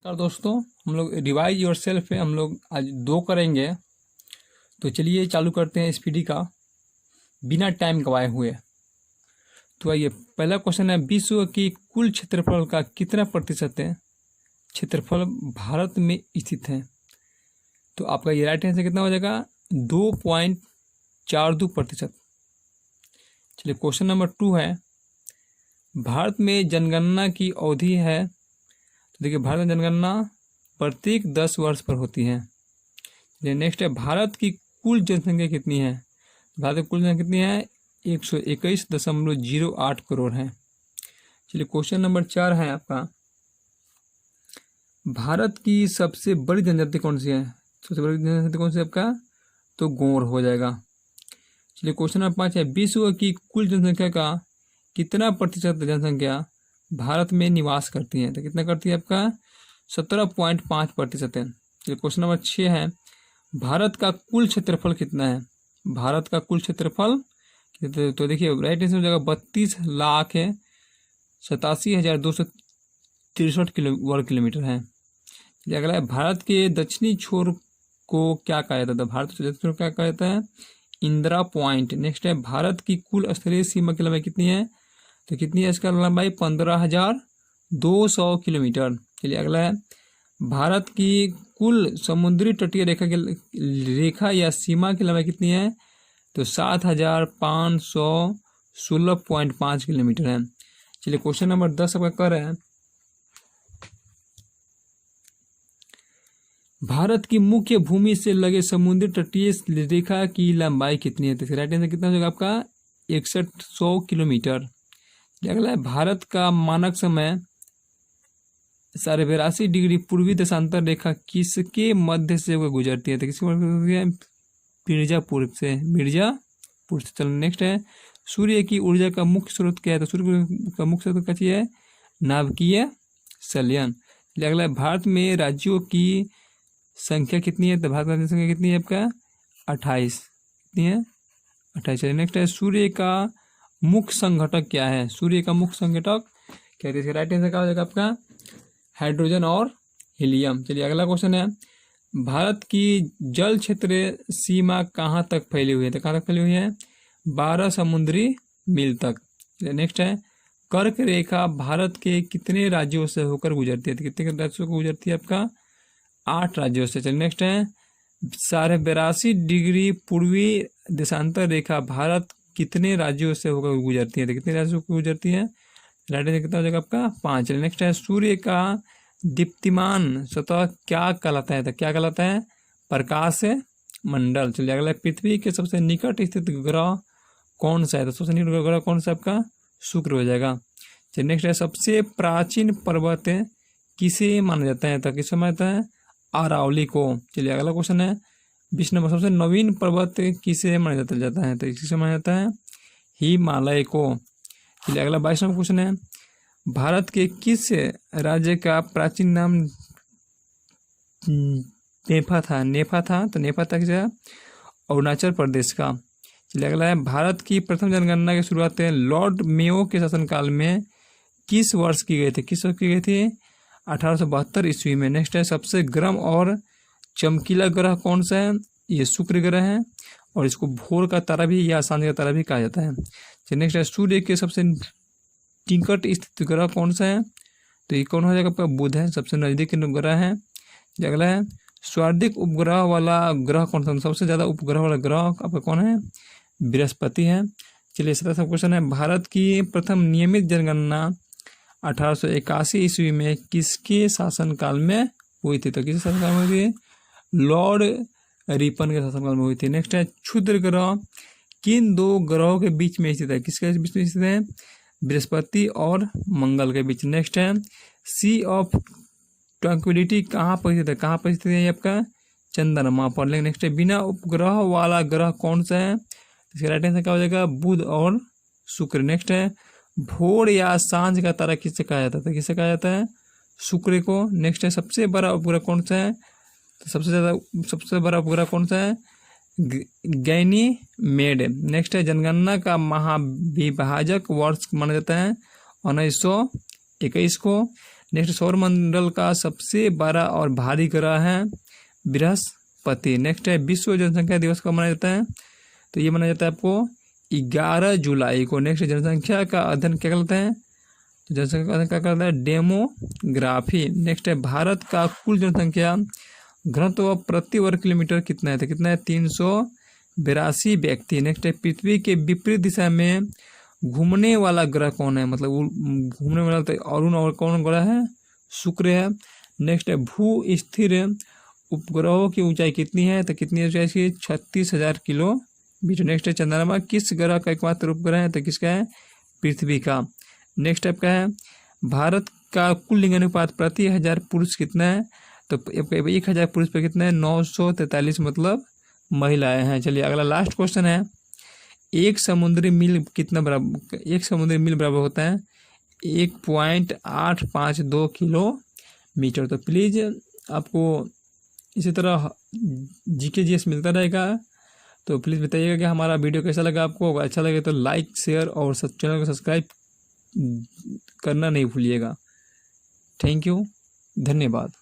नमस्कार दोस्तों, हम लोग रिवाइज योर सेल्फ पे हम लोग आज 2 करेंगे। तो चलिए चालू करते हैं इस पीडी का बिना टाइम गवाए हुए। तो आइए, पहला क्वेश्चन है, विश्व की कुल क्षेत्रफल का कितना प्रतिशत है क्षेत्रफल भारत में स्थित है? तो आपका ये राइट आंसर कितना हो जाएगा? 2.42%। चलिए क्वेश्चन नंबर 2 है, भारत में जनगणना की अवधि है। तो देखिए, भारत में जनगणना प्रत्येक 10 वर्ष पर होती है। चलिए नेक्स्ट है, भारत की कुल जनसंख्या कितनी है? भारत की कुल जनसंख्या कितनी है? 121.08 करोड़ है। चलिए क्वेश्चन नंबर 4 है आपका, भारत की सबसे बड़ी जनजाति कौन सी है? सबसे बड़ी जनजाति कौन सी है आपका? तो गौर हो जाएगा। चलिए क्वेश्चन नंबर 5 है, विश्व की कुल जनसंख्या का कितना प्रतिशत जनसंख्या भारत में निवास करती है? तो कितना करती है आपका? 17.5% है। चलिए क्वेश्चन नंबर 6 है, भारत का कुल क्षेत्रफल कितना है? भारत का कुल क्षेत्रफल तो देखिए राइट आंसर हो जाएगा 32,87,263 वर्ग किलोमीटर है। चलिए अगला है, भारत के दक्षिणी छोर को क्या कहा जाता है? भारत के दक्षिणी छोर क्या कहा जाता है? इंदिरा पॉइंट। नेक्स्ट है, भारत की कुल स्तरीय सीमा की लंबाई कितनी है? तो कितनी है इसका लंबाई? 15,200 किलोमीटर। चलिए अगला है, भारत की कुल समुद्री तटीय रेखा या सीमा की लंबाई कितनी है? तो 7,516.5 किलोमीटर है। चलिए क्वेश्चन नंबर 10 आपका कर रहे हैं, भारत की मुख्य भूमि से लगे समुद्री तटीय रेखा की लंबाई कितनी है? तो राइट आंसर कितना हो जाएगा आपका? 6100 किलोमीटर। अगला है, भारत का मानक समय 82.5 डिग्री पूर्वी देशांतर रेखा किसके मध्य से होकर गुजरती है? तो किसके मध्य से गुजरती है? मिर्जापुर से। मिर्जापुर से। चलो नेक्स्ट है, सूर्य की ऊर्जा का मुख्य स्रोत क्या है? तो सूर्य का मुख्य स्रोत क्या है? नाभिकीय संलयन। अगला है, भारत में राज्यों की संख्या कितनी है? तो भारत में संख्या कितनी है आपका? 28। कितनी है? 28। चलिए नेक्स्ट है, सूर्य का मुख्य संघटक क्या है? सूर्य का मुख्य संघटक क्या है? राइट आंसर क्या हो जाएगा आपका? हाइड्रोजन और हीलियम। चलिए अगला क्वेश्चन है, भारत की जल क्षेत्र सीमा कहाँ तक फैली हुई है? तो कहाँ तक फैली हुई है? 12 समुद्री मील तक। चलिए नेक्स्ट है, कर्क रेखा भारत के कितने राज्यों से होकर गुजरती है? तो कितने राज्यों से गुजरती है आपका? 8 राज्यों से। चलिए नेक्स्ट है, 82.5 डिग्री पूर्वी देशांतर रेखा भारत कितने राज्यों से होकर गुजरती है? तो कितने राज्यों से गुजरती है? राइट आंसर कितना हो जाएगा आपका? 5। नेक्स्ट है, सूर्य का दीप्तिमान सतह क्या कहलाता है? तो क्या कहलाता है? प्रकाश मंडल। चलिए अगला, पृथ्वी के सबसे निकट स्थित ग्रह कौन सा है? तो सबसे निकट ग्रह कौन सा आपका? शुक्र हो जाएगा। चलिए नेक्स्ट है, सबसे प्राचीन पर्वत किसे माना जाता है? तो किसे माना जाता है? अरावली को। चलिए अगला क्वेश्चन है, विश्व नंबर सबसे नवीन पर्वत किसे माना जाता है? तो किसे माना जाता है? हिमालय को। चलिए अगला 22 नंबर क्वेश्चन है, भारत के किस राज्य का प्राचीन नाम नेफा था? तो नेफा था किसे? अरुणाचल प्रदेश का। चलिए अगला है, भारत की प्रथम जनगणना की शुरुआत लॉर्ड मेयो के शासनकाल में किस वर्ष की गई थी? किस वर्ष की गई थी? 1872 ईस्वी में। नेक्स्ट है, सबसे गर्म और चमकीला ग्रह कौन सा है? ये शुक्र ग्रह है, और इसको भोर का तारा भी या सांझ का तारा भी कहा जाता है। नेक्स्ट है, सूर्य के सबसे निकट स्थित ग्रह कौन सा है? तो ये कौन हो जाएगा आपका? बुध है, सबसे नजदीक ग्रह है। अगला है, सर्वाधिक उपग्रह वाला ग्रह कौन सा? सबसे ज्यादा उपग्रह वाला ग्रह आपका कौन है? बृहस्पति है। चलिए 17वां क्वेश्चन है, भारत की प्रथम नियमित जनगणना 1881 ईस्वी में किसके शासनकाल में हुई थी? तो किसके शासनकाल में हुई थी? लॉर्ड रिपन के शासनकाल में हुई थी। नेक्स्ट है, क्षुद्र ग्रह किन 2 ग्रहों के बीच में स्थित है? किसके बीच में स्थित है? बृहस्पति और मंगल के बीच। नेक्स्ट है, सी ऑफ ट्रैंक्विलिटी कहाँ पर स्थित है? कहाँ पर स्थित है आपका? चंद्रमा पर। नेक्स्ट है, बिना उपग्रह वाला ग्रह कौन सा है? इसका राइट आंसर क्या हो जाएगा? बुध और शुक्र। नेक्स्ट है, भोर या सांझ का तारा किससे कहा जाता है? तो किससे कहा जाता है? शुक्र को। नेक्स्ट है, सबसे बड़ा उपग्रह कौन सा है? तो सबसे बड़ा उपग्रह कौन सा है? गैनीमेड। नेक्स्ट है, जनगणना का महाविभाजक वर्ष माना जाता है 1921 को। नेक्स्ट, सौरमंडल का सबसे बड़ा और भारी ग्रह है बृहस्पति। नेक्स्ट है, विश्व जनसंख्या दिवस कब मनाया जाता है? तो ये मनाया जाता है आपको 11 जुलाई को। नेक्स्ट, जनसंख्या का अध्ययन क्या कहलाता है? तो जनसंख्या का अध्ययन क्या कहलाता है? डेमोग्राफी। नेक्स्ट है, भारत का कुल जनसंख्या घनत्व प्रति वर्ग किलोमीटर कितना है? तो कितना है? 382 व्यक्ति। नेक्स्ट है, पृथ्वी के विपरीत दिशा में घूमने वाला ग्रह कौन है? मतलब घूमने वाला तो अरुण और कौन ग्रह है? शुक्र है। नेक्स्ट है, भू स्थिर उपग्रहों की ऊंचाई कितनी है? तो कितनी ऊंचाई इसकी? 36,000 किलोमीटर। नेक्स्ट है, चंद्रमा किस ग्रह का एकमात्र उपग्रह है? तो किसका है? पृथ्वी का। नेक्स्ट आपका है, भारत का कुल लिंगानुपात प्रति 1000 पुरुष कितना है? तो 1000 पुरुष पर कितना है? 943 मतलब महिलाएं हैं। चलिए अगला लास्ट क्वेश्चन है, एक समुद्री मील कितना बराबर? एक समुद्री मील बराबर होता है 1.852 किलोमीटर। तो प्लीज़ आपको इसी तरह जीके जीएस मिलता रहेगा, तो प्लीज़ बताइएगा कि हमारा वीडियो कैसा लगा आपको। अगर अच्छा लगे तो लाइक, शेयर और चैनल को सब्सक्राइब करना नहीं भूलिएगा। थैंक यू, धन्यवाद।